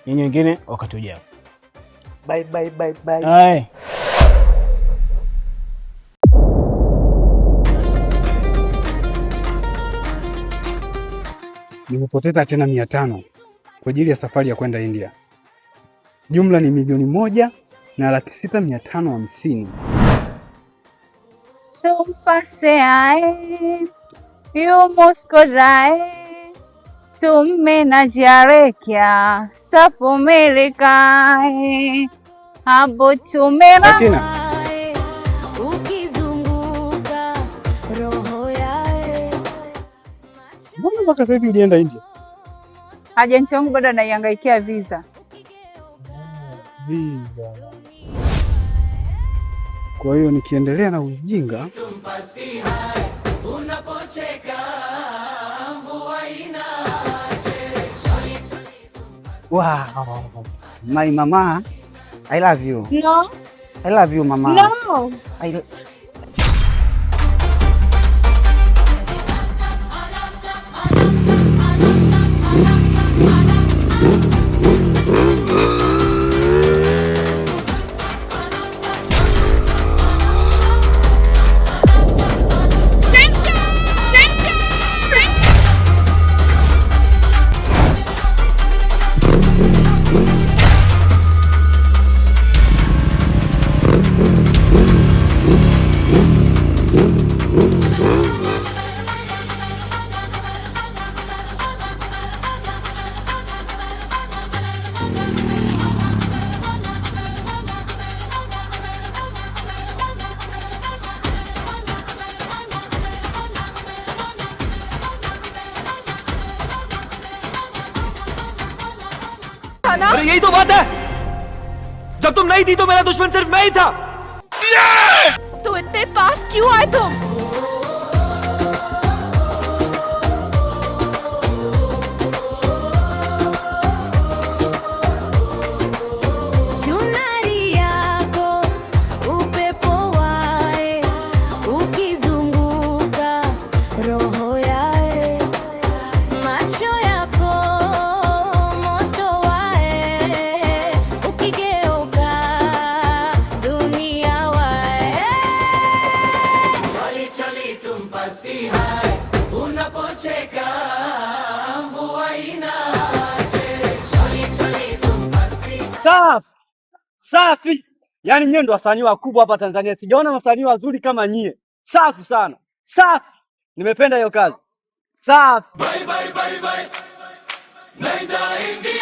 nyinyi wengine wakati ujao. Bye bye bye bye. Hai. Nimepoteza tena 500 kwa ajili ya safari ya kwenda India. Jumla ni 1,06,550. Sumpase aaye yu muskurae tumme na jare kya sapo mere kae abo tumera ukizunguka roho yae. Mbona mpaka sasa ulienda India? Ajenti wangu bado anaihangaikia visa. Visa. Kwa hiyo nikiendelea na ujinga Wow. My mama, I love you. No. I love you, mama. No. अरे यही तो बात है, जब तुम नहीं थी तो मेरा दुश्मन सिर्फ मैं ही था। तो इतने पास क्यों आए तुम? Safi. Yaani nyie ndo wasanii wakubwa hapa Tanzania. Sijaona wasanii wazuri kama nyie. Safi sana. Safi. Nimependa hiyo kazi. Safi. Bye bye bye bye. Nenda India.